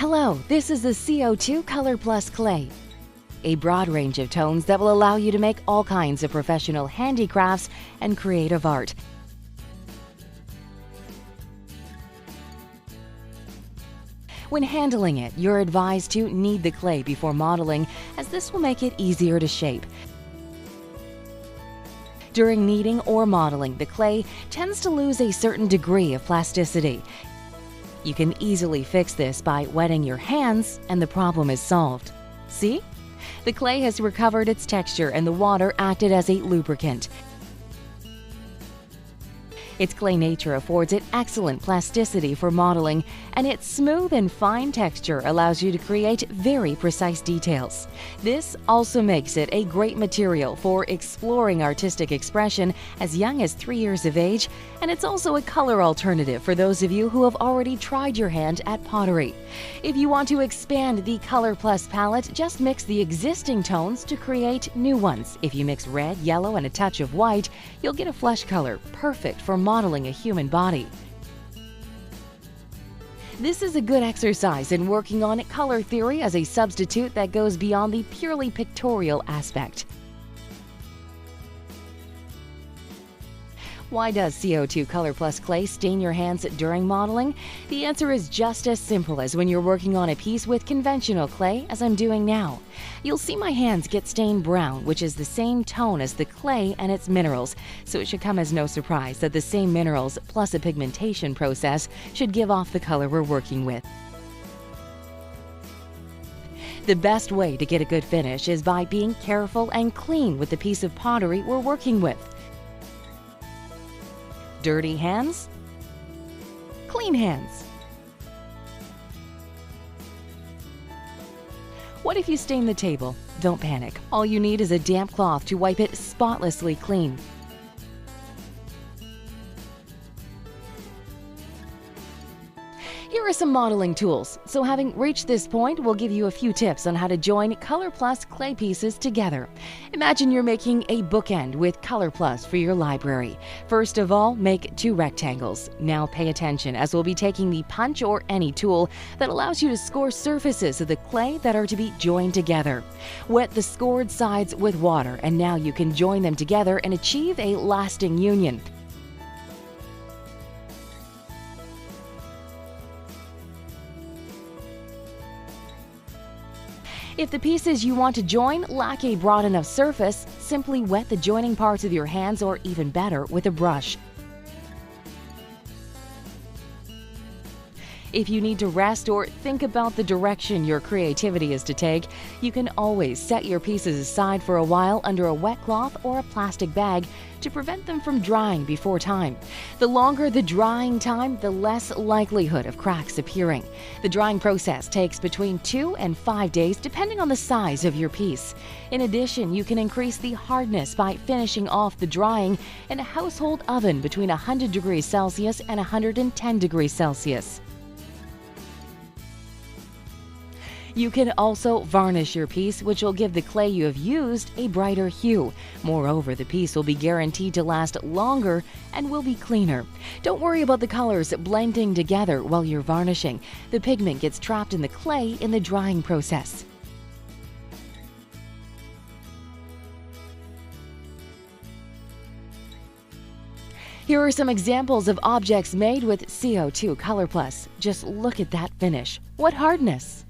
Hello, this is the Sio-2 COLORPLUS Clay, a broad range of tones that will allow you to make all kinds of professional handicrafts and creative art. When handling it, you're advised to knead the clay before modeling, as this will make it easier to shape. During kneading or modeling, the clay tends to lose a certain degree of plasticity. You can easily fix this by wetting your hands, and the problem is solved. See? The clay has recovered its texture and the water acted as a lubricant. Its clay nature affords it excellent plasticity for modeling, and its smooth and fine texture allows you to create very precise details. This also makes it a great material for exploring artistic expression as young as 3 years of age, and it's also a color alternative for those of you who have already tried your hand at pottery. If you want to expand the COLORPLUS palette, just mix the existing tones to create new ones. If you mix red, yellow, and a touch of white, you'll get a flesh color, perfect for modeling a human body. This is a good exercise in working on color theory as a substitute that goes beyond the purely pictorial aspect. Why does Sio-2 COLORPLUS Clay stain your hands during modeling? The answer is just as simple as when you're working on a piece with conventional clay, as I'm doing now. You'll see my hands get stained brown, which is the same tone as the clay and its minerals, so it should come as no surprise that the same minerals plus a pigmentation process should give off the color we're working with. The best way to get a good finish is by being careful and clean with the piece of pottery we're working with. Dirty hands, clean hands. What if you stain the table? Don't panic. All you need is a damp cloth to wipe it spotlessly clean. Here are some modeling tools. So having reached this point, we'll give you a few tips on how to join COLORPLUS clay pieces together. Imagine you're making a bookend with COLORPLUS for your library. First of all, make 2 rectangles. Now pay attention, as we'll be taking the punch or any tool that allows you to score surfaces of the clay that are to be joined together. Wet the scored sides with water, and now you can join them together and achieve a lasting union. If the pieces you want to join lack a broad enough surface, simply wet the joining parts with your hands, or even better, with a brush. If you need to rest or think about the direction your creativity is to take, you can always set your pieces aside for a while under a wet cloth or a plastic bag to prevent them from drying before time. The longer the drying time, the less likelihood of cracks appearing. The drying process takes between 2 and 5 days depending on the size of your piece. In addition, you can increase the hardness by finishing off the drying in a household oven between 100 degrees Celsius and 110 degrees Celsius. You can also varnish your piece, which will give the clay you have used a brighter hue. Moreover, the piece will be guaranteed to last longer and will be cleaner. Don't worry about the colors blending together while you're varnishing. The pigment gets trapped in the clay in the drying process. Here are some examples of objects made with Sio-2 COLORPLUS. Just look at that finish. What hardness!